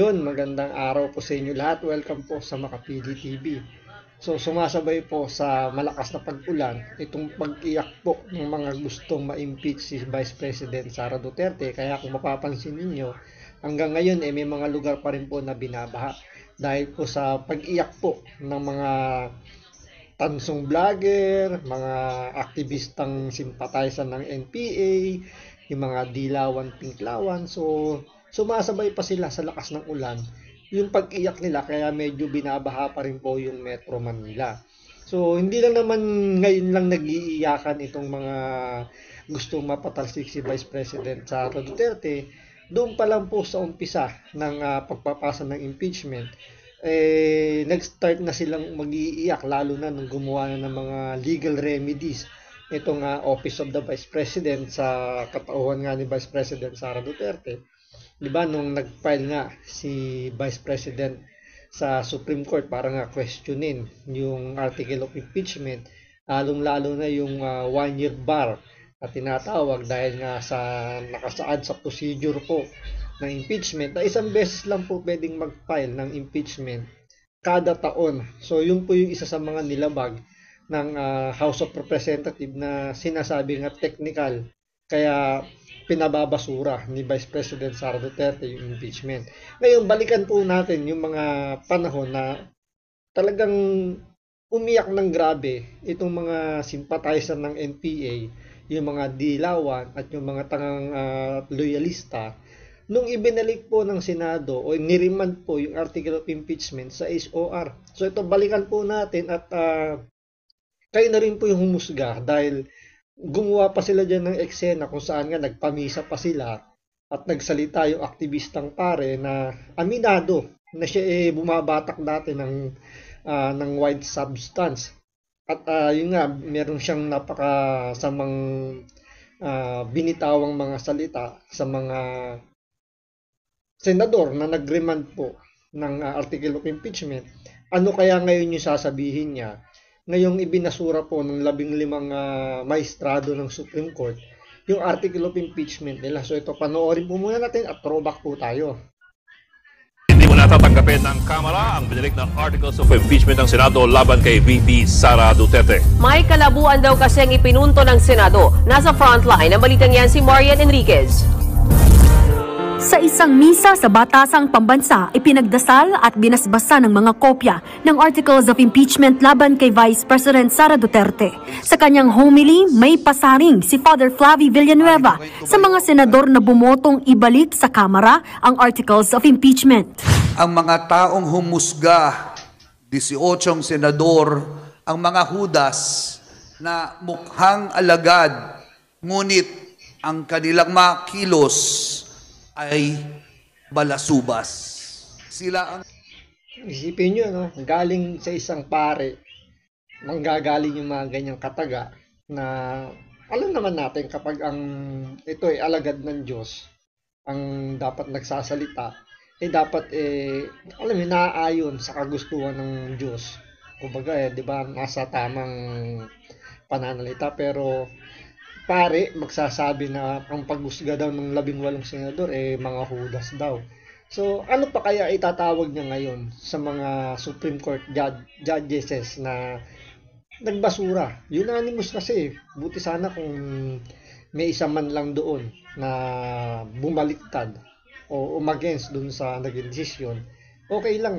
Yun, magandang araw po sa inyo lahat. Welcome po sa Makapili TV. So, sumasabay po sa malakas na pag-ulan itong pag-iyak po ng mga gustong ma-impeach si Vice President Sara Duterte. Kaya kung mapapansin ninyo, hanggang ngayon may mga lugar pa rin po na binabaha. Dahil po sa pag-iyak po ng mga tansong vlogger, mga aktivistang simpatizer ng NPA, yung mga dilawan, pinklawan. So, sumasabay pa sila sa lakas ng ulan yung pag-iyak nila, kaya medyo binabaha pa rin po yung Metro Manila. So hindi lang naman ngayon lang nag-iiyakan itong mga gustong mapatalsik si Vice President Sara Duterte. Doon pa lang po sa umpisa ng pagpapasa ng impeachment, nag-start na silang mag-iiyak, lalo na nung gumawa na ng mga legal remedies itong Office of the Vice President sa katauhan nga ni Vice President Sara Duterte. Diba nung nag-file nga si Vice President sa Supreme Court para nga questionin yung article of impeachment, lalong-lalo na yung 1-year bar na tinatawag dahil nga sa nakasaad sa procedure po ng impeachment na isang beses lang po pwedeng mag-file ng impeachment kada taon. So yun po yung isa sa mga nilabag ng House of Representatives na sinasabi nga technical, kaya pinababasura ni Vice President Sara Duterte yung impeachment. Ngayon, balikan po natin yung mga panahon na talagang umiyak ng grabe itong mga sympathizer ng NPA, yung mga dilawan at yung mga tangang loyalista, nung ibinalik po ng Senado o niremand po yung article of impeachment sa HOR. So ito, balikan po natin at kayo na rin po yung humusga dahil gumawa pa sila dyan ng eksena kung saan nga nagpamisa pa sila at nagsalita yung aktivistang pare na aminado na siya bumabatak dati ng white substance. At yun nga, meron siyang napakasamang binitawang mga salita sa mga senador na nagremand po ng article of impeachment. Ano kaya ngayon yung sasabihin niya? Ngayong ibinasura po ng 15 maestrado ng Supreme Court yung article of impeachment nila. So ito, panoorin po muna natin at throwback po tayo. Hindi mo natatanggapin ng Kamara ang binilik ng articles of impeachment ng Senado laban kay VP Sara Duterte. May kalabuan daw kasing ipinunto ng Senado. Nasa frontline ang balitang yan si Marian Enriquez. Sa isang misa sa Batasang Pambansa, ipinagdasal at binasbasa ng mga kopya ng Articles of Impeachment laban kay Vice President Sara Duterte. Sa kanyang homily, may pasaring si Father Flavie Villanueva sa mga senador na bumotong ibalik sa Kamara ang Articles of Impeachment. Ang mga taong humusga, 18 senador, ang mga hudas na mukhang alagad, ngunit ang kanilang mga kilos ay balasubas. Sila ang... Isipin nyo, no? Galing sa isang pare, manggagaling yung mga ganyang kataga na alam naman natin kapag ito ay alagad ng Diyos, ang dapat nagsasalita, dapat alam mo, naaayon sa kagustuhan ng Diyos. Kumbaga, di ba, nasa tamang pananalita, pero pare magsasabi na ang paghusga daw ng 18 senador mga hudas daw. So ano pa kaya itatawag niya ngayon sa mga Supreme Court judges na nagbasura? Unanimous kasi. Buti sana kung may isa man lang doon na bumaliktad o umagainst doon sa naging desisyon. Okay lang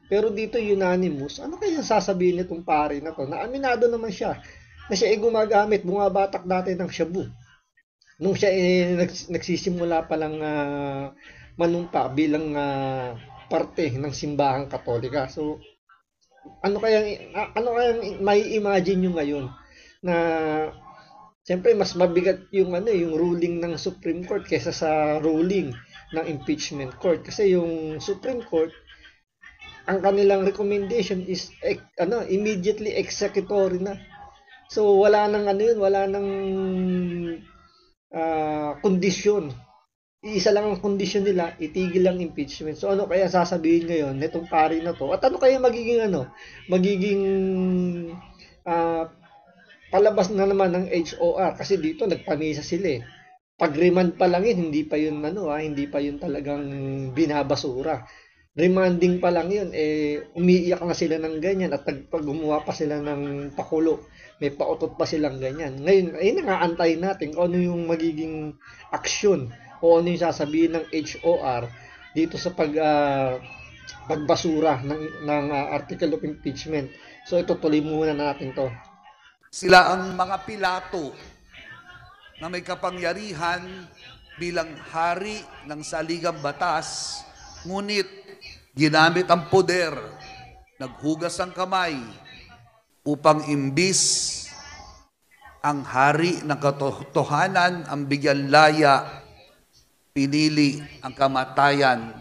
Pero dito unanimous. Ano kaya sasabihin nitong pare na to? Na aminado naman siya na siya gumagamit, bumabatak dati ng shabu. Nung siya nagsisimula pa lang manumpa bilang parte ng simbahang Katolika. So, ano kayang may imagine nyo ngayon na siyempre mas mabigat yung ruling ng Supreme Court kaysa sa ruling ng impeachment court, kasi yung Supreme Court ang kanilang recommendation is immediately executory na. So wala nang wala nang kondisyon. Iisa lang ang kondisyon nila, itigil lang impeachment. So ano kaya sasabihin ngayon nitong pari na to? At ano kaya magiging palabas na naman ng HOR, kasi dito nagpamisa sila Pag remand pa lang hindi pa yun hindi pa yun talagang binabasura. remanding pa lang yun, umiiyak na sila ng ganyan at pag gumawa pa sila ng pakulo, may pautot pa silang ganyan. Ngayon, ay nangaantay natin kung ano yung magiging aksyon o ano yung sasabihin ng HOR dito sa pagbasura ng article of impeachment. So itutuloy muna natin to. Sila ang mga Pilato na may kapangyarihan bilang hari ng saligang batas, ngunit ginamit ang poder, naghugas ang kamay upang imbis ang hari ng katotohanan ang bigyan laya, pinili ang kamatayan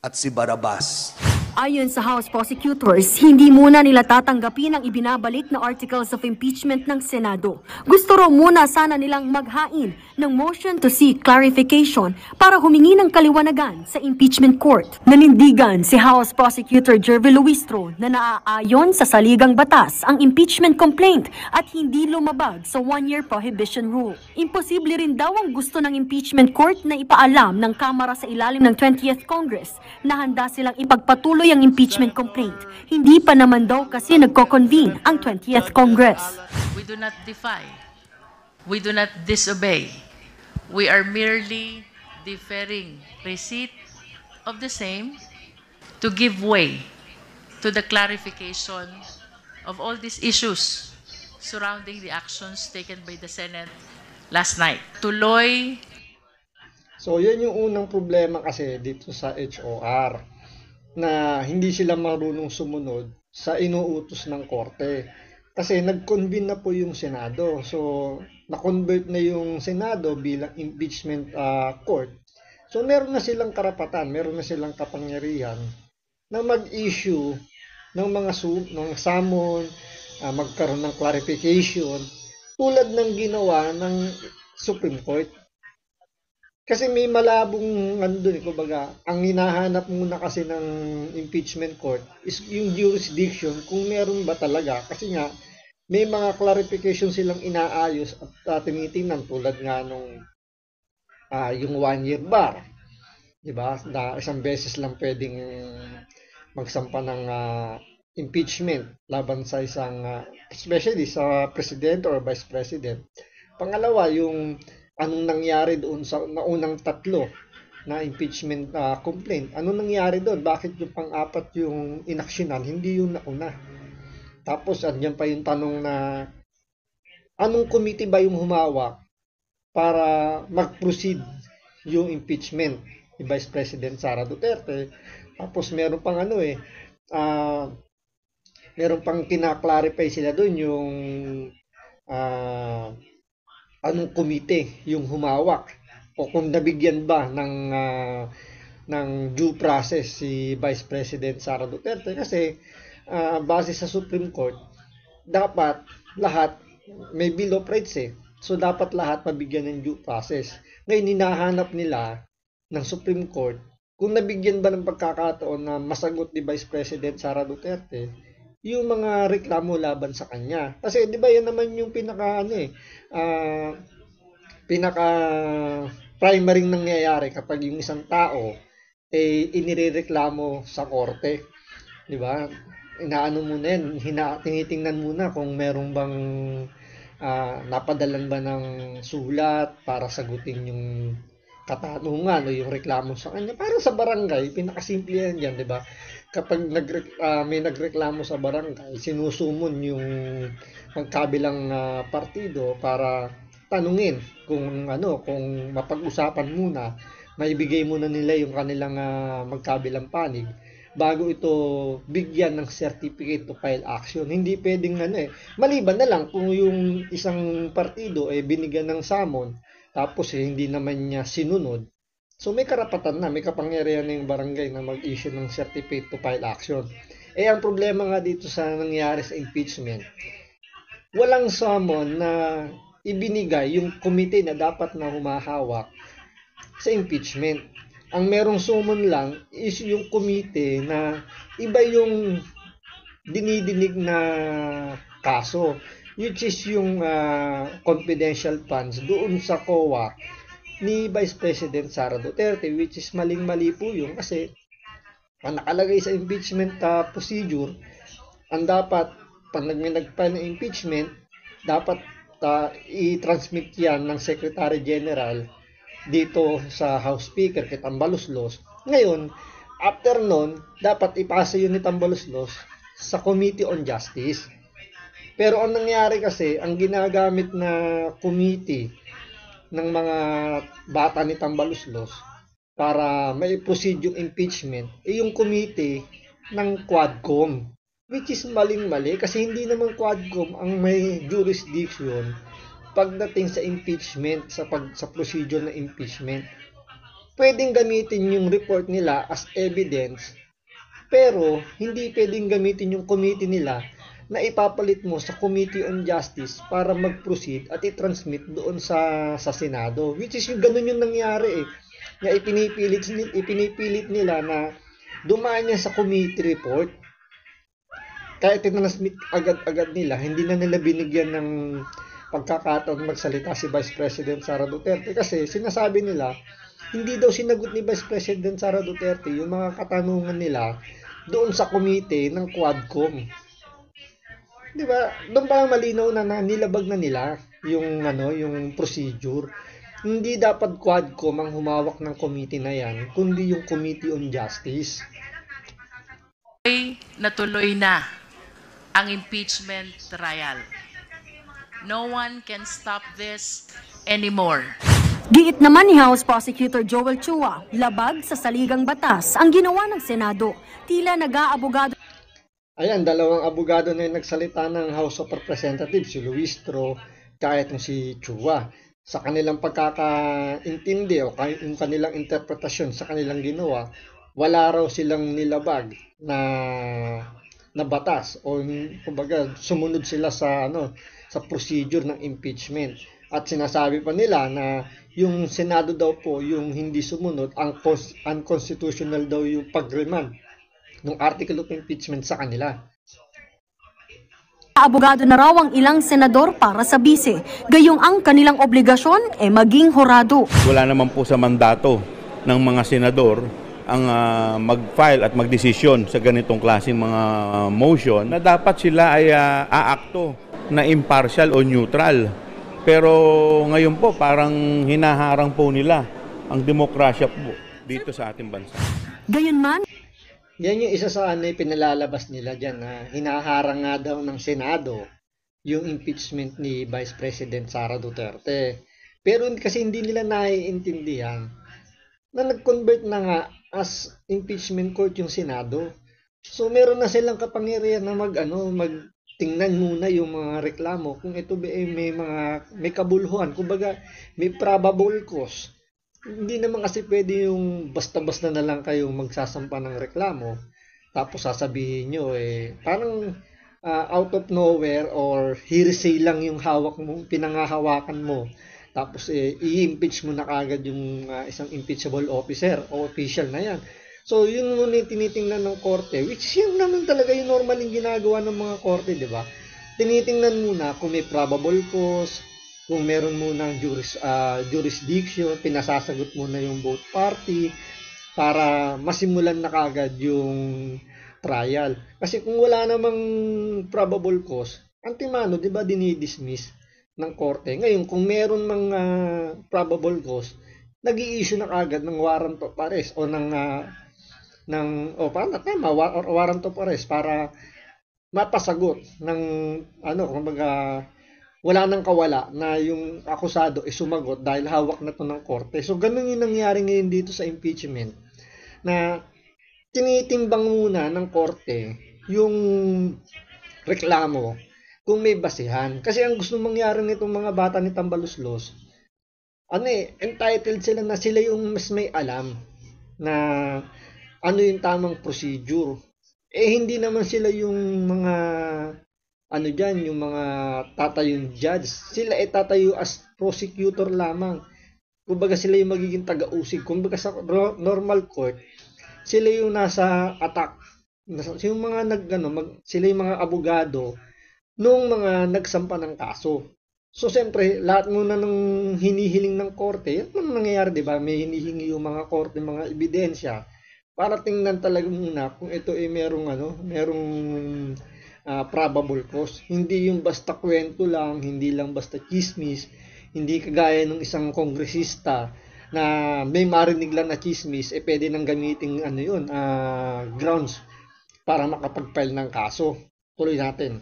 at si Barabas. Ayon sa House prosecutors, hindi muna nila tatanggapin ang ibinabalik na articles of impeachment ng Senado. Gusto raw muna sana nilang maghain ng motion to seek clarification para humingi ng kaliwanagan sa impeachment court. Nanindigan si House Prosecutor Jervy Luistro na naaayon sa saligang batas ang impeachment complaint at hindi lumabag sa one-year prohibition rule. Imposible rin daw ang gusto ng impeachment court na ipaalam ng Kamara sa ilalim ng 20th Congress na handa silang ipagpatuloy ang impeachment complaint. Hindi pa naman daw kasi nagko-convene ang 20th Congress. We do not defy. We do not disobey. We are merely deferring receipt of the same to give way to the clarification of all these issues surrounding the actions taken by the Senate last night. Tuloy. So, yun yung unang problema kasi dito sa HOR, na hindi sila marunong sumunod sa inuutos ng korte. Kasi nag-convene na po yung Senado. So, na-convert na yung Senado bilang impeachment court. So, meron na silang karapatan, meron na silang kapangyarihan na mag-issue ng mga summon, magkaroon ng clarification, tulad ng ginawa ng Supreme Court. Kasi may malabong kumbaga, ang hinahanap muna kasi ng impeachment court is yung jurisdiction kung meron ba talaga. Kasi nga, may mga clarification silang inaayos at tinitingnan tulad nga nung yung 1-year bar. Diba? Na isang beses lang pwedeng magsampa ng impeachment laban sa isang, especially sa president or vice president. Pangalawa, yung anong nangyari doon sa naunang tatlo na impeachment complaint? Ano nangyari doon? Bakit yung pang-apat yung inaksyonan, hindi yung nauna? Tapos, andyan pa yung tanong na anong committee ba yung humawak para mag-proceed yung impeachment ni Vice President Sara Duterte? Tapos, meron pang meron pang kinaklarify sila doon yung anong komite yung humawak o kung nabigyan ba ng due process si Vice President Sara Duterte. Kasi base sa Supreme Court, dapat lahat may Bill of Rights So dapat lahat mabigyan ng due process. Ngayon hinahanap nila ng Supreme Court kung nabigyan ba ng pagkakataon na masagot ni Vice President Sara Duterte yung mga reklamo laban sa kanya. Kasi di ba yan naman yung pinaka primary nangyayari kapag yung isang tao inirereklamo sa korte. Di ba? Inaano muna yan, tinitingnan muna kung merong bang napadalan ba ng sulat para sagutin yung katanungan o yung reklamo sa kanya. Para sa barangay, pinakasimple yan dyan, di ba? Kapag may nagreklamo sa barangay, sinusumon yung magkabilang partido para tanungin kung mapag-usapan muna, maibigay muna nila yung kanilang magkabilang panig bago ito bigyan ng certificate to file action. Hindi pwedeng maliban na lang kung yung isang partido binigyan ng summon tapos hindi naman niya sinunod. So may karapatan na, may kapangyarihan na yung barangay na mag-issue ng certificate to file action. Ang problema nga dito sa nangyari sa impeachment, walang summon na ibinigay yung komite na dapat na humahawak sa impeachment. Ang merong summon lang is yung komite na iba yung dinidinig na kaso, which is yung confidential funds doon sa COA ni Vice President Sara Duterte, which is maling-mali po yung kasi ang nakalagay sa impeachment procedure, ang dapat, pag nag-file ng impeachment, dapat i-transmit yan ng Secretary General dito sa House Speaker kay Tambaloslos. Ngayon, after nun, dapat ipasa yun ni Tambaloslos sa Committee on Justice. Pero ang nangyari kasi, ang ginagamit na committee ng mga bata ni Tambaloslos para may proceed yung impeachment, yung committee ng Quadcom. Which is maling-mali kasi hindi naman Quadcom ang may jurisdiction pagdating sa impeachment, sa procedure ng impeachment. Pwedeng gamitin yung report nila as evidence, pero hindi pwedeng gamitin yung committee nila na ipapalit mo sa Committee on Justice para mag-proceed at i-transmit doon sa Senado. Which is yung ganun yung nangyari na ipinipilit nila na dumaan niya sa committee report. Kaya tinransmit agad-agad nila, hindi na nila binigyan ng pagkakataon magsalita si Vice President Sara Duterte kasi sinasabi nila, hindi daw sinagot ni Vice President Sara Duterte yung mga katanungan nila doon sa komite ng Quadcom. Di ba? Doon pa malinaw na nilabag na nila yung procedure. Hindi dapat Quadcom ang humawak ng committee na yan, kundi yung Committee on Justice. Natuloy na ang impeachment trial. No one can stop this anymore. Giit naman ni House Prosecutor Joel Chua, labag sa saligang batas ang ginawa ng Senado. Tila nag-aabogado. Ayan, dalawang abogado na yung nagsalita ng House of Representatives, si Luistro, kahit si Chua. Sa kanilang pagkakaintindi o yung kanilang interpretasyon sa kanilang ginawa, wala raw silang nilabag na batas o kumbaga sumunod sila sa procedure ng impeachment. At sinasabi pa nila na yung Senado daw po yung hindi sumunod, unconstitutional daw yung pag-remand ng article of impeachment sa kanila. Abogado na raw ang ilang senador para sa bise, gayong ang kanilang obligasyon maging horado. Wala naman po sa mandato ng mga senador ang mag-file at magdesisyon sa ganitong klaseng mga motion na dapat sila ay aakto na impartial o neutral. Pero ngayon po parang hinaharang po nila ang demokrasya po dito sa ating bansa. Gayunman, yan yung isa sa pinalalabas nila dyan na hinaharang nga daw ng Senado yung impeachment ni Vice President Sara Duterte. Pero kasi hindi nila naiintindihan na nag-convert na nga as impeachment court yung Senado. So meron na silang kapangyarihan na magtingnan muna yung mga reklamo kung ito may kabuluhan, kumbaga may probable cause. Hindi naman kasi pwede yung basta-basta na lang kayong magsasampa ng reklamo tapos sasabihin nyo parang out of nowhere or hearsay lang yung hawak mo, pinangahawakan mo. Tapos i-impeach mo na kagad yung isang impeachable officer o official na yan. So yun muna yung tinitingnan ng korte, which is yun naman talaga yung normaling ginagawa ng mga korte, di ba? Tinitingnan muna kung may probable cause, kung meron munang jurisdiction, pinasasagot muna yung both party para masimulan na kagad yung trial. Kasi kung wala namang probable cause, antimano, di ba, dinidismiss ng korte. Ngayon, kung meron mga probable cause, nag-i-issue na kagad ng warrant of arrest o warrant of arrest para mapasagot ng kumbaga wala nang kawala na yung akusado sumagot dahil hawak na to ng korte. So ganun yung nangyari ngayon dito sa impeachment na tinitimbang muna ng korte yung reklamo kung may basihan. Kasi ang gusto mangyari nitong mga bata ni Tambaloslos, entitled sila na sila yung mas may alam na ano yung tamang procedure. Hindi naman sila yung mga yung mga tatayong judge. Sila tatayo as prosecutor lamang. Kumbaga sila yung magiging taga-usig. Kumbaga sa normal court, sila yung nasa attack. Yung mga sila yung mga abogado nung mga nagsampa ng kaso. So, siyempre, lahat muna ng hinihiling ng korte, yan ang nangyayari, di ba? May hinihingi yung mga korte, mga ebidensya para tingnan talaga muna kung ito ay merong probable cause. Hindi yung basta kwento lang, hindi lang basta chismis, hindi kagaya ng isang kongresista na may marinig lang na chismis, pwede nang gamitin grounds para makapag-file ng kaso. Tuloy natin.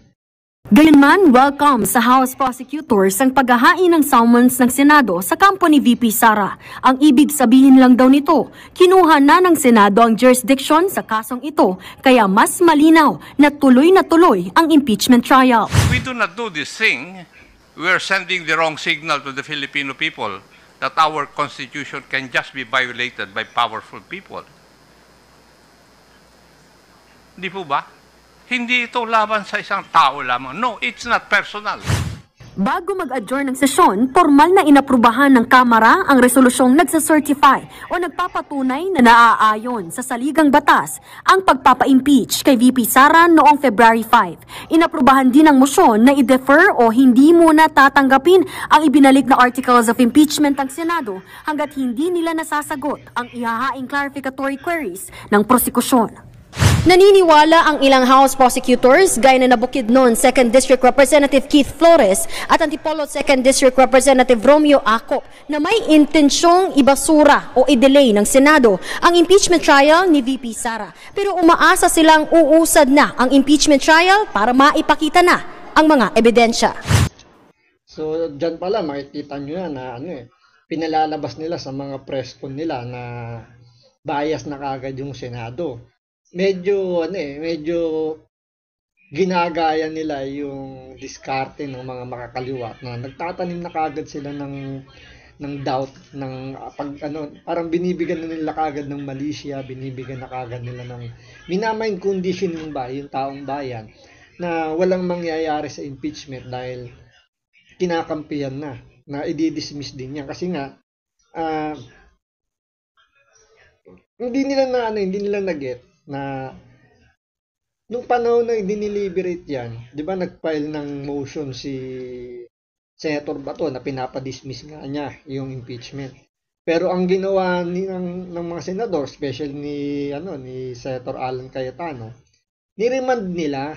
Gayunman, welcome sa House Prosecutors ang paghahain ng summons ng Senado sa kampo ni VP Sara. Ang ibig sabihin lang daw nito, kinuha na ng Senado ang jurisdiction sa kasong ito, kaya mas malinaw na tuloy ang impeachment trial. We do not do this thing. We are sending the wrong signal to the Filipino people that our constitution can just be violated by powerful people. Di po ba? Hindi ito laban sa isang tao lamang. No, it's not personal. Bago mag-adjourn ng sesyon, formal na inaprubahan ng Kamara ang resolusyong nagsacertify o nagpapatunay na naaayon sa saligang batas ang pagpapa-impeach kay VP Sara noong February 5. Inaprubahan din ang mosyon na i-defer o hindi muna tatanggapin ang ibinalik na articles of impeachment ng Senado hanggat hindi nila nasasagot ang ihahaing clarificatory queries ng prosekusyon. Naniniwala ang ilang House prosecutors gaya na nabukid noon 2nd District Representative Keith Flores at Antipolo 2nd District Representative Romeo Acop na may intensyong ibasura o i-delay ng Senado ang impeachment trial ni VP Sara. Pero umaasa silang uusad na ang impeachment trial para maipakita na ang mga ebidensya. So dyan pala makikita nyo yan na pinalalabas nila sa mga press con nila na bias na kagad yung Senado. Medyo ginagaya nila yung diskarte ng mga makakaliwa na nagtatanim na kagad sila ng doubt, parang binibigyan na nila kagad ng malisya, binibigyan na kagad nila ng minamind condition yung taong bayan na walang mangyayari sa impeachment dahil kinakampihan na i-dismiss din yan kasi nga hindi nila na-get na nung panahon na diniliberate yan, di ba nag-file ng motion si Senator Bato na pinapadismiss nga niya yung impeachment. Pero ang ginawa ng mga senador, especially ni Senator Alan Cayetano, niremand nila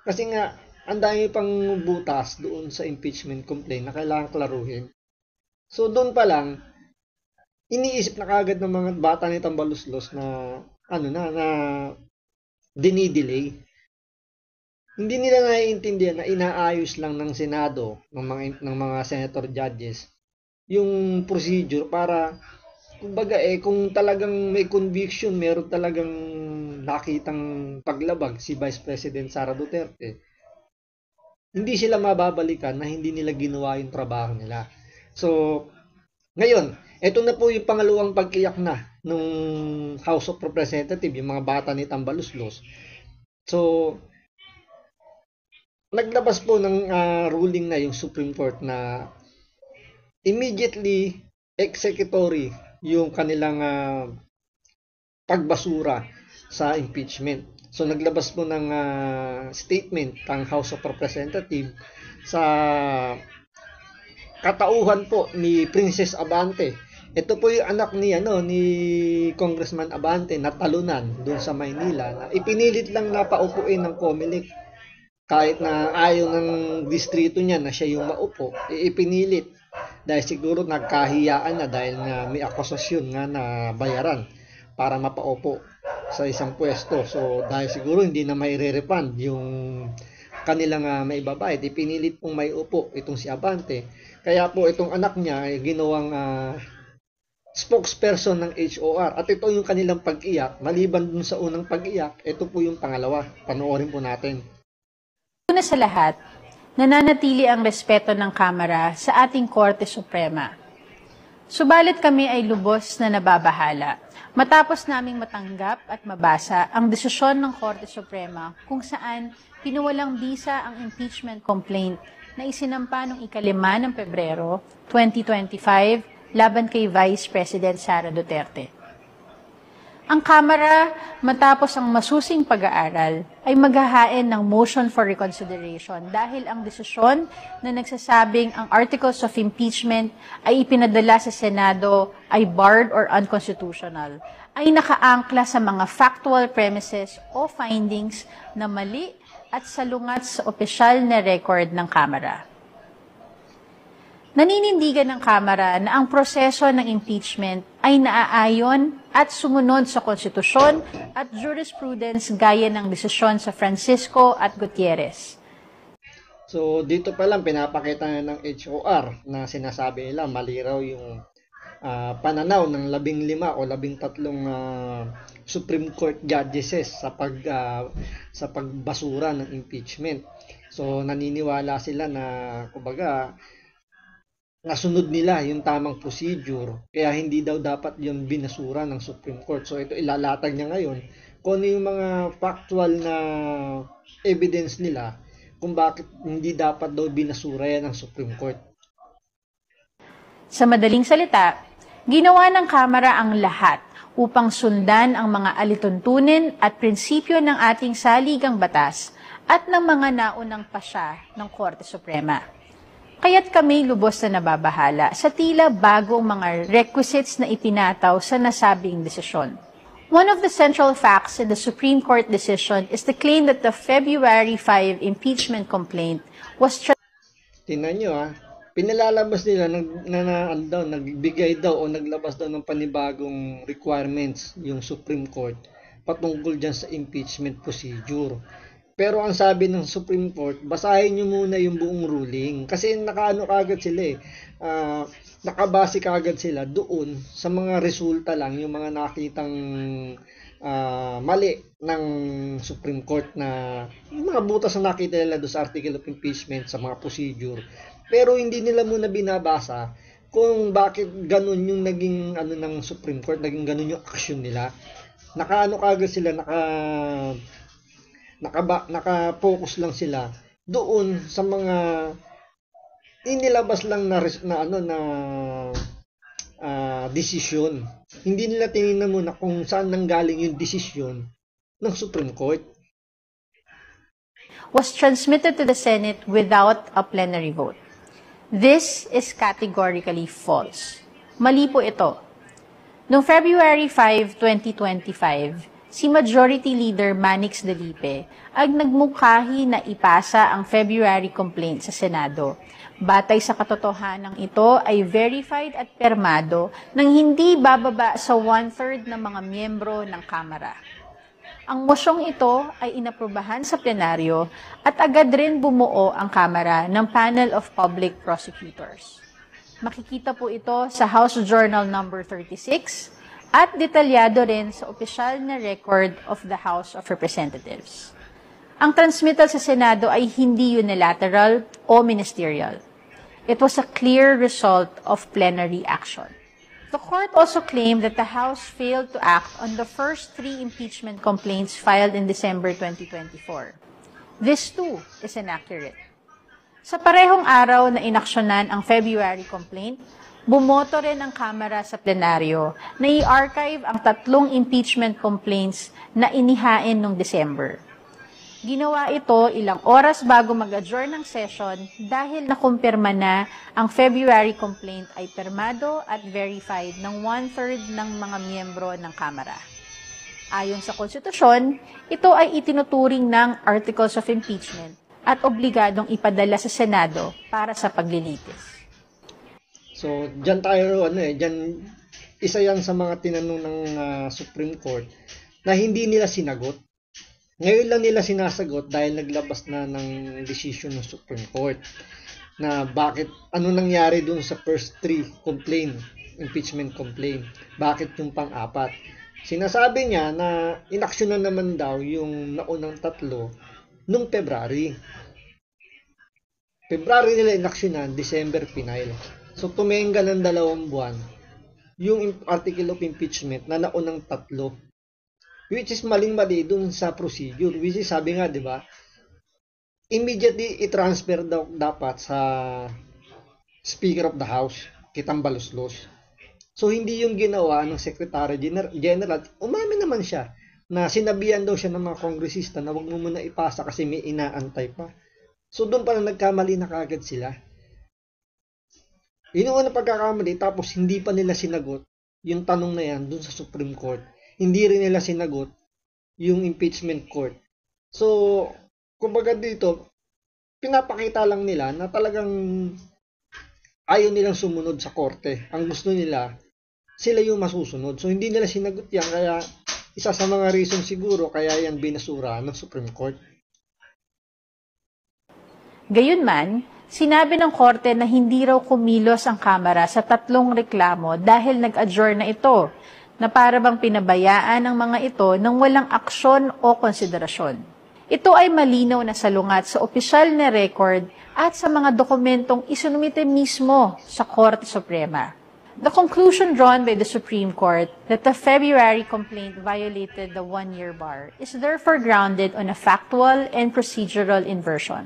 kasi nga ang dami pang butas doon sa impeachment complaint na kailangan klaruhin. So doon pa lang iniisip na kagad ng mga bata ni Tambaluslos na dinidelay. Hindi nila naiintindihan na inaayos lang ng Senado, ng mga senator judges, yung procedure para, kumbaga kung talagang may conviction, meron talagang nakitang paglabag si Vice President Sara Duterte, hindi sila mababalikan na hindi nila ginawa yung trabaho nila. So, ngayon, ito na po yung pangalawang pag-iyak na nung House of Representatives, yung mga bata ni Tambaluslos. So, naglabas po ng ruling na yung Supreme Court na immediately executory yung kanilang pagbasura sa impeachment. So, naglabas po ng statement ang House of Representatives sa katauhan po ni Princess Abante. Ito po yung anak ni Congressman Abante na talunan doon sa Maynila na ipinilit lang na paupuin ng COMELEC kahit na ayaw ng distrito niya na siya yung maupo, ipinilit dahil siguro nagkahiyaan na dahil nga may akusasyon nga na bayaran para mapaupo sa isang pwesto. So dahil siguro hindi na may re-refund yung kanilang maibabayad, ipinilit pong may upo itong si Abante. Kaya po itong anak niya ay ginawang spokesperson ng HOR. At ito yung kanilang pag-iyak. Maliban dun sa unang pag-iyak, ito po yung pangalawa. Panoorin po natin. Una sa lahat, nananatili ang respeto ng Kamara sa ating Korte Suprema. Subalit kami ay lubos na nababahala matapos naming matanggap at mabasa ang desisyon ng Korte Suprema kung saan pinuwalang bisa ang impeachment complaint na isinampa noong 5 ng Pebrero 2025 laban kay Vice President Sara Duterte. Ang Kamara, matapos ang masusing pag-aaral, ay maghahain ng motion for reconsideration dahil ang desisyon na nagsasabing ang articles of impeachment ay ipinadala sa Senado ay barred or unconstitutional, ay nakaangkla sa mga factual premises o findings na mali at salungat sa opisyal na record ng Kamara. Naninindigan ng Kamara na ang proseso ng impeachment ay naaayon at sumunod sa konstitusyon at jurisprudence gaya ng desisyon sa Francisco at Gutierrez. So dito pa lang pinapakita na ng HOR na sinasabi nila mali raw yung pananaw ng 15 o 13 Supreme Court judges sa pagbasura ng impeachment. So naniniwala sila na kumbaga nasunod nila yung tamang procedure, kaya hindi daw dapat yung binasura ng Supreme Court. So ito ilalatag niya ngayon kung ano yung mga factual na evidence nila kung bakit hindi dapat daw binasura yan ng Supreme Court. Sa madaling salita, ginawa ng Kamara ang lahat upang sundan ang mga alituntunin at prinsipyo ng ating saligang batas at ng mga naunang pasya ng Korte Suprema. Kaya't kami lubos na nababahala sa tila bagong mga requisites na itinataw sa nasabing desisyon. One of the central facts in the Supreme Court decision is the claim that the February 5 impeachment complaint was Tingnan nyo pinalalabas nila nagbigay daw o naglabas daw ng panibagong requirements yung Supreme Court patungkol dyan sa impeachment procedure. Pero ang sabi ng Supreme Court, basahin nyo muna yung buong ruling. Kasi nakaano kagad sila nakabase kagad sila doon sa mga resulta lang, yung mga nakitang mali ng Supreme Court na yung mga butas na nakita nila doon sa article of impeachment, sa mga procedure. Pero hindi nila muna binabasa kung bakit ganun yung naging ng Supreme Court, naging ganun yung action nila. Nakaano kagad sila, naka-focus lang sila doon sa mga inilabas lang na desisyon. Hindi nila tinignan muna kung saan nanggaling yung desisyon ng Supreme Court. Was transmitted to the Senate without a plenary vote. This is categorically false. Mali po ito. Noong February 5, 2025, si Majority Leader Manix Delipe ang nagmungkahi na ipasa ang February complaint sa Senado. Batay sa katotohanan ito ay verified at permado nang hindi bababa sa 1/3 ng mga miyembro ng Kamara. Ang mosyong ito ay inaprubahan sa plenaryo at agad rin bumuo ang Kamara ng Panel of Public Prosecutors. Makikita po ito sa House Journal No. 36, at detalyado rin sa opisyal na record of the House of Representatives. Ang transmittal sa Senado ay hindi unilateral o ministerial. It was a clear result of plenary action. The court also claimed that the House failed to act on the first 3 impeachment complaints filed in December 2024. This too is inaccurate. Sa parehong araw na inaksyonan ang February complaint, bumoto rin ang Kamara sa plenaryo na i-archive ang 3 impeachment complaints na inihain noong December. Ginawa ito ilang oras bago mag-adjourn ng session dahil nakumpirma na ang February complaint ay permado at verified ng 1/3 ng mga miyembro ng Kamara. Ayon sa konstitusyon, ito ay itinuturing ng Articles of Impeachment at obligadong ipadala sa Senado para sa paglilitis. So, dyan tayo, isa yan sa mga tinanong ng Supreme Court na hindi nila sinagot. Ngayon lang nila sinasagot dahil naglabas na ng decision ng Supreme Court na bakit, ano nangyari dun sa first 3 impeachment complaint. Bakit yung pang-4? Sinasabi niya na inaksyonan naman daw yung naunang 3 nung February. February nila inaksyonan, December final. So, tumenga ng 2 buwan yung article of impeachment na naunang 3. Which is maling-mali dun sa procedure. Which is, sabi nga, di ba, immediately i-transfer dapat sa Speaker of the House, Kitang Baluslos. So hindi yung ginawa ng Secretary General. Umamin naman siya na sinabihan daw siya ng mga kongresista na wag mo muna ipasa kasi may inaantay pa. So doon pala nagkamali na kagad sila. Yun yung unang pagkakamali, tapos hindi pa nila sinagot yung tanong na yan doon sa Supreme Court. Hindi rin nila sinagot yung impeachment court. So, kumbaga dito, pinapakita lang nila na talagang ayaw nilang sumunod sa korte. Ang gusto nila, sila yung masusunod. So, hindi nila sinagot yan. Kaya, isa sa mga reason siguro, kaya yan binasura ng Supreme Court. Gayunman, sinabi ng korte na hindi raw kumilos ang Kamara sa 3 reklamo dahil nag-adjourn na ito, na para bang pinabayaan ang mga ito ng walang aksyon o konsiderasyon. Ito ay malinaw na salungat sa opisyal na record at sa mga dokumentong isinumite mismo sa Korte Suprema. The conclusion drawn by the Supreme Court that the February complaint violated the 1-year bar is therefore grounded on a factual and procedural inversion.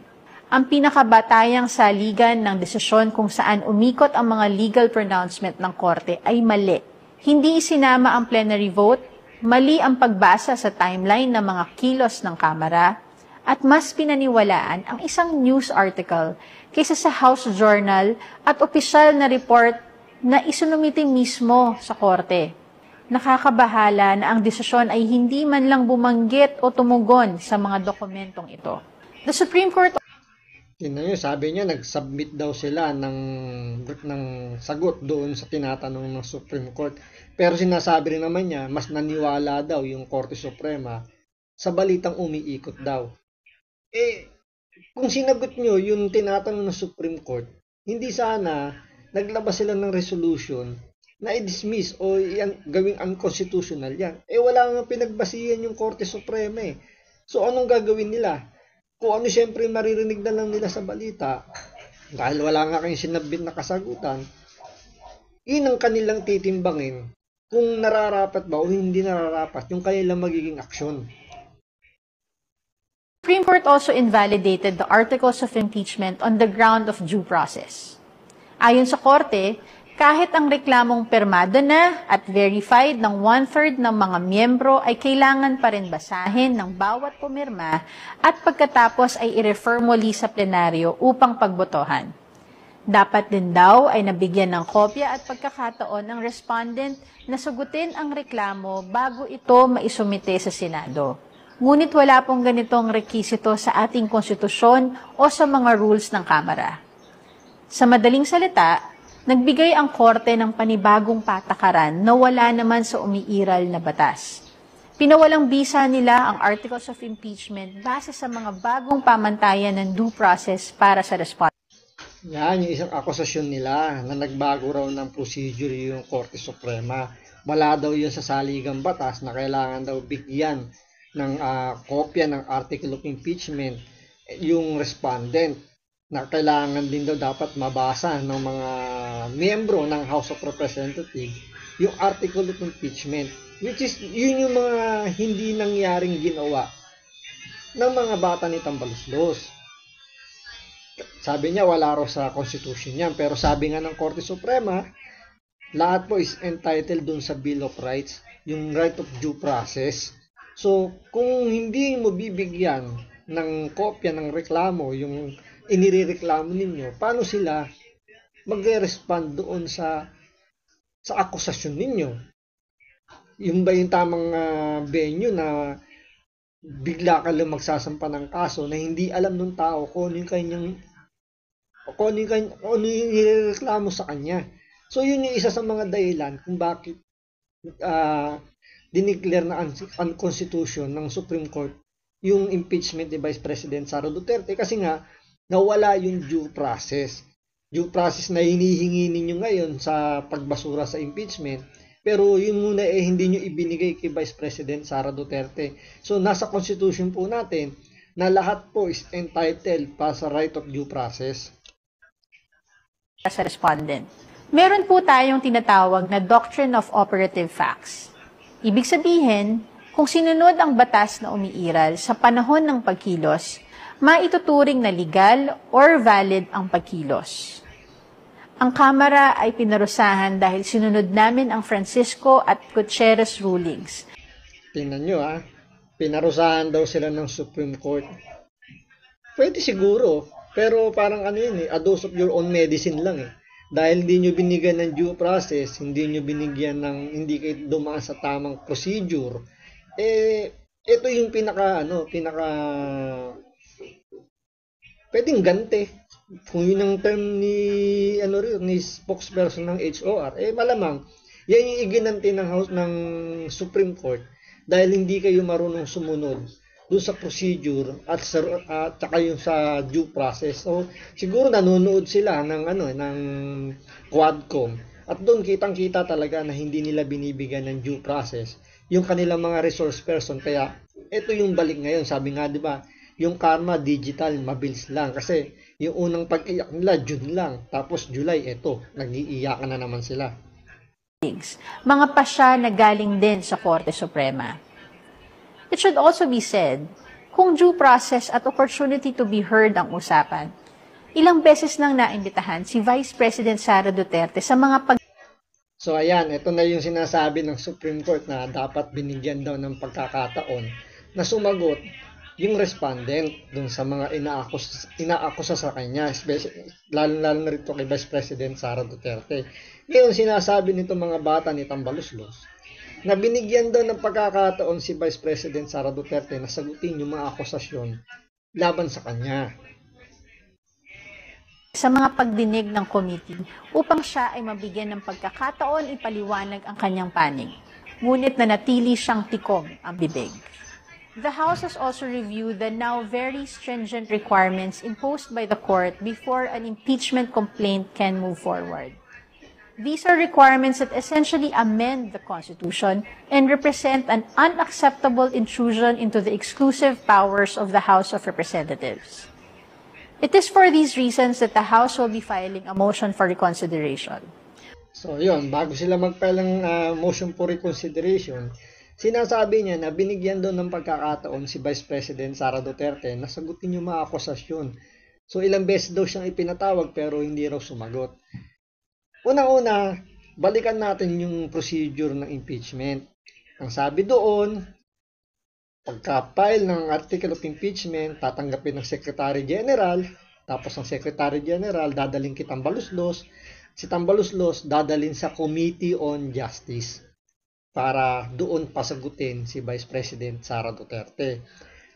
Ang pinakabatayang saligan ng desisyon kung saan umikot ang mga legal pronouncement ng Korte ay mali. Hindi isinama ang plenary vote, mali ang pagbasa sa timeline ng mga kilos ng Kamara, at mas pinaniwalaan ang isang news article kaysa sa House Journal at opisyal na report na isinumite mismo sa Korte. Nakakabahala na ang desisyon ay hindi man lang bumanggit o tumugon sa mga dokumentong ito. The Supreme Court Tingnan nyo, sabi niya, nag-submit daw sila ng sagot doon sa tinatanong ng Supreme Court. Pero sinasabi rin naman niya, mas naniwala daw yung Korte Suprema sa balitang umiikot daw. Kung sinagot nyo yung tinatanong ng Supreme Court, hindi sana naglabas sila ng resolution na i-dismiss o gawing unconstitutional yan. Wala nga pinagbasihan yung Korte Suprema eh. So anong gagawin nila? Kung ano siyempre maririnig na lang nila sa balita, dahil wala nga kayong sinabit na kasagutan, yun ang kanilang titimbangin kung nararapat ba o hindi nararapat yung kanilang magiging aksyon. The Supreme Court also invalidated the articles of impeachment on the ground of due process. Ayon sa Korte, kahit ang reklamong permado na at verified ng 1/3 ng mga miyembro ay kailangan pa rin basahin ng bawat pumirma at pagkatapos ay i-refer muli sa plenaryo upang pagbotohan. Dapat din daw ay nabigyan ng kopya at pagkakataon ng respondent na sagutin ang reklamo bago ito maisumite sa Senado. Ngunit wala pong ganitong rekisito sa ating konstitusyon o sa mga rules ng Kamara. Sa madaling salita, nagbigay ang Korte ng panibagong patakaran na wala naman sa umiiral na batas. Pinawalang bisa nila ang articles of impeachment base sa mga bagong pamantayan ng due process para sa respondent. Yan, yung isang akusasyon nila na nagbago raw ng procedure yung Korte Suprema. Wala daw yun sa saligang batas na kailangan daw bigyan ng kopya ng article of impeachment yung respondent, na kailangan din daw dapat mabasa ng mga miyembro ng House of Representatives yung article of impeachment, which is yun yung mga hindi nangyaring ginawa ng mga bata ni Tambaluslos. Sabi niya wala raw sa Constitution yan, pero sabi nga ng Korte Suprema, lahat po is entitled dun sa Bill of Rights, yung right of due process. So kung hindi mo bibigyan ng kopya ng reklamo yung inireklamo ninyo, paano sila magre-respond doon sa akusasyon ninyo? Yung ba yung tamang venue na bigla ka lang magsasampa ng kaso na hindi alam ng tao kung ano yung nireklamo sa kanya? So yun yung isa sa mga dahilan kung bakit dineclare na unconstitution ng Supreme Court yung impeachment ni Vice President Sara Duterte, kasi nga nawala yung due process. Due process na hinihingi ninyo ngayon sa pagbasura sa impeachment, pero yun muna hindi nyo ibinigay kay Vice President Sara Duterte. So nasa Constitution po natin na lahat po is entitled pa sa right of due process. Sa respondent, meron po tayong tinatawag na Doctrine of Operative Facts. Ibig sabihin, kung sinunod ang batas na umiiral sa panahon ng pagkilos, maituturing na legal or valid ang pagkilos. Ang Kamara ay pinarusahan dahil sinunod namin ang Francisco at Gutierrez rulings. Tingnan nyo pinarusahan daw sila ng Supreme Court. Pwede siguro, pero parang ano yun a dose of your own medicine lang Dahil hindi nyo binigyan ng due process, hindi nyo binigyan ng, hindi kayo dumaan sa tamang procedure, ito yung pwedeng gante. Kung yun ang term ni spokesperson ng HOR, malamang yan yung iginanti ng House ng Supreme Court dahil hindi kayo marunong sumunod doon sa procedure at saka yung sa due process. So siguro nanonood sila ng ng Quadcom at doon kitang-kita talaga na hindi nila binibigyan ng due process yung kanilang mga resource person. Kaya ito yung balik ngayon. Sabi nga 'di ba, yung karma digital mabilis lang kasi yung unang pag-iyak nila June lang, tapos July nag-iiyakan na naman sila. Mga pasya na galing din sa Korte Suprema. It should also be said, kung due process at opportunity to be heard ang usapan, ilang beses nang naimbitahan si Vice President Sara Duterte sa mga So ayan, ito na yung sinasabi ng Supreme Court na dapat binigyan daw ng pagkakataon na sumagot yung respondent dun sa mga inaakusa sa kanya, lalo na rito kay Vice President Sara Duterte. Ngayon sinasabi nito mga bata ni Tambaluslos na binigyan daw ng pagkakataon si Vice President Sara Duterte na sagutin yung mga akusasyon laban sa kanya. Sa mga pagdinig ng committee upang siya ay mabigyan ng pagkakataon ipaliwanag ang kanyang panig. Ngunit nanatili siyang tikom ang bibig. The House has also reviewed the now very stringent requirements imposed by the court before an impeachment complaint can move forward. These are requirements that essentially amend the Constitution and represent an unacceptable intrusion into the exclusive powers of the House of Representatives. It is for these reasons that the House will be filing a motion for reconsideration. So yun, bago sila mag-file ng motion for reconsideration, sinasabi niya na binigyan doon ng pagkakataon si Vice President Sara Duterte na sagutin yung mga akusasyon. So ilang beses daw siyang ipinatawag pero hindi raw sumagot. Unang-una, balikan natin yung procedure ng impeachment. Ang sabi doon, pagka-file ng article of impeachment, tatanggapin ng Secretary General, tapos ang Secretary General dadaling kay Tambaluslos, si Tambaluslos dadalhin sa Committee on Justice para doon pasagutin si Vice President Sara Duterte.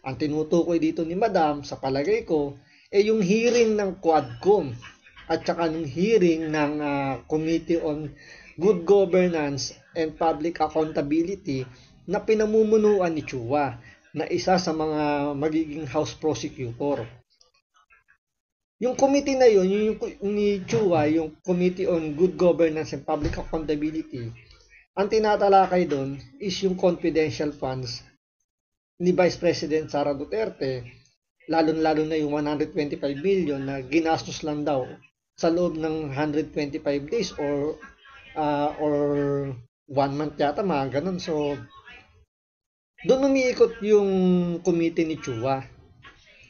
Ang tinutukoy dito ni Madam, sa palagay ko, yung hearing ng Quadcom at saka ng hearing ng Committee on Good Governance and Public Accountability na pinamumunuan ni Chua, na isa sa mga magiging House Prosecutor. Yung committee na yun, yung ni Chua, yung Committee on Good Governance and Public Accountability, ang tinatalakay doon is yung confidential funds ni Vice President Sara Duterte, lalo-lalo na yung 125 billion na ginastos lang daw sa loob ng 125 days or 1 month yata, mga ganun. So, doon umiikot yung committee ni Chua.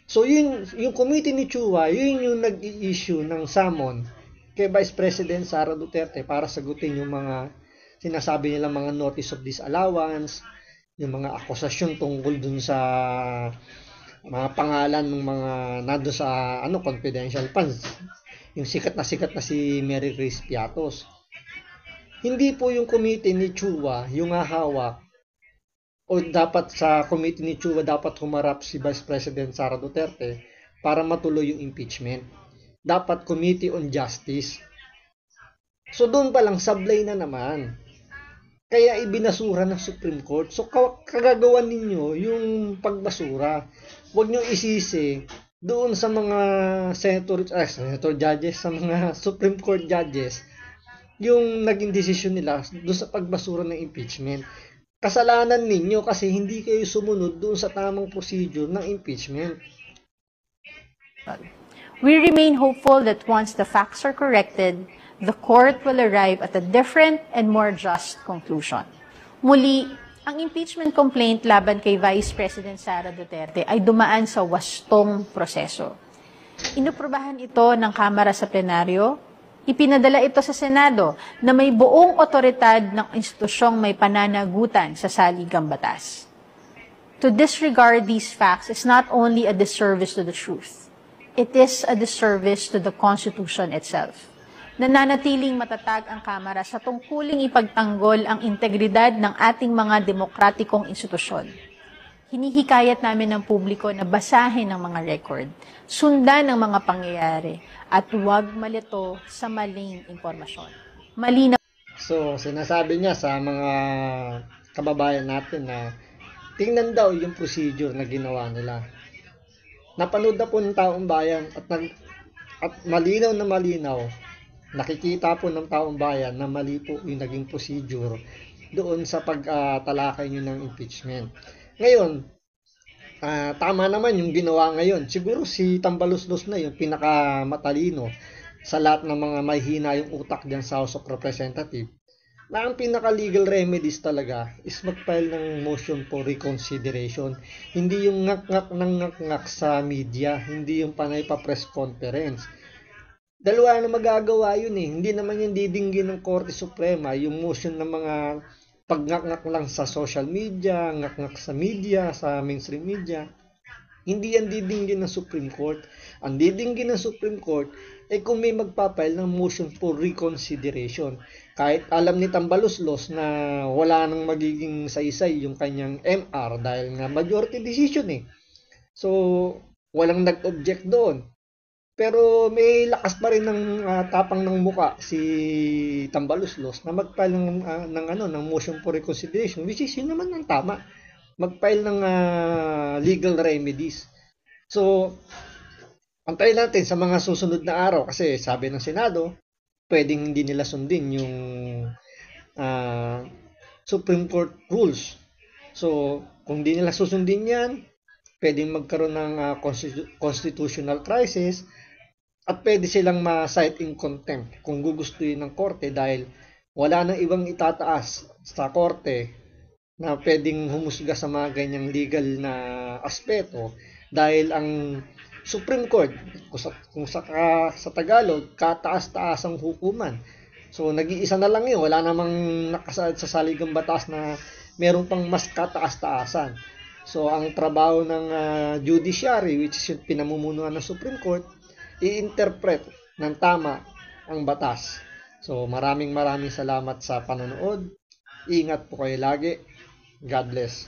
So, yung committee ni Chua, yun yung nag-i-issue ng summon kay Vice President Sara Duterte para sagutin yung mga sinasabi nila mga notice of disallowance, yung mga akusasyon tungkol dun sa mga pangalan ng mga nado sa confidential funds. Yung sikat na si Mary Grace Piatos. Hindi po yung committee ni Chua yung hahawak, o dapat sa committee ni Chua dapat humarap si Vice President Sara Duterte para matuloy yung impeachment. Dapat Committee on Justice. So doon pa lang sablay na naman. Kaya ibinasura ng Supreme Court. So kagagawan ninyo yung pagbasura. Huwag nyo isisi doon sa mga senator judges, sa mga Supreme Court judges, yung naging desisyon nila doon sa pagbasura ng impeachment. Kasalanan ninyo kasi hindi kayo sumunod doon sa tamang procedure ng impeachment. We remain hopeful that once the facts are corrected, the court will arrive at a different and more just conclusion. Muli, ang impeachment complaint laban kay Vice President Sara Duterte ay dumaan sa wastong proseso. Inaprubahan ito ng Kamara sa plenaryo, Ipinadala ito sa Senado na may buong otoridad ng institusyong may pananagutan sa saligang batas. To disregard these facts is not only a disservice to the truth, it is a disservice to the Constitution itself. Nananatiling matatag ang Kamara sa tungkuling ipagtanggol ang integridad ng ating mga demokratikong institusyon. Hinihikayat namin ng publiko na basahin ang mga record, sundan ang mga pangyayari, at huwag malito sa maling impormasyon. Malinaw. So, sinasabi niya sa mga kababayan natin na tingnan daw yung procedure na ginawa nila. Napanood na po ng taong bayan at malinaw na malinaw, nakikita po ng taong bayan na mali po yung naging procedure doon sa pagtalakay nyo ng impeachment. Ngayon, tama naman yung ginawa ngayon. Siguro si Tambaluslos na yung pinakamatalino sa lahat ng mga mahina yung utak dyan sa House of Representatives. Na ang pinaka-legal remedies talaga is mag-file ng motion for reconsideration. Hindi yung ngak-ngak sa media, hindi yung panay pa press conference. Dalawa na magagawa yun eh. Hindi naman yung didinggin ng Korte Suprema, yung motion ng mga pag-ngak-ngak lang sa social media, ngak-ngak sa media, sa mainstream media. Hindi yan didinggin ng Supreme Court. Ang didinggin ng Supreme Court ay kung may magpapile ng motion for reconsideration. Kahit alam ni Tambaluslos na wala nang magiging saysay yung kanyang MR dahil nga majority decision eh. So, walang nag-object doon. Pero may lakas pa rin ng tapang ng muka si Tambaluslos na mag-file ng motion for reconsideration, which is yun naman ang tama. Mag-file ng legal remedies. So, antayin natin sa mga susunod na araw kasi sabi ng Senado, pwedeng hindi nila sundin yung Supreme Court rules. So, kung hindi nila susundin yan, pwedeng magkaroon ng constitutional crisis at pwede silang ma-cite in contempt kung gugustuhin ng korte dahil wala nang ibang itataas sa korte na pwedeng humusga sa mga ganyang legal na aspeto dahil ang Supreme Court, kung sa Tagalog, kataas-taasang hukuman. So, nag-iisa na lang yun. Wala namang nakasaad sa saligang batas na meron pang mas kataas-taasan. So, ang trabaho ng judiciary, which is yung pinamumunuan ng Supreme Court, i-interpret ng tama ang batas. So, maraming salamat sa panonood. Ingat po kayo lagi. God bless.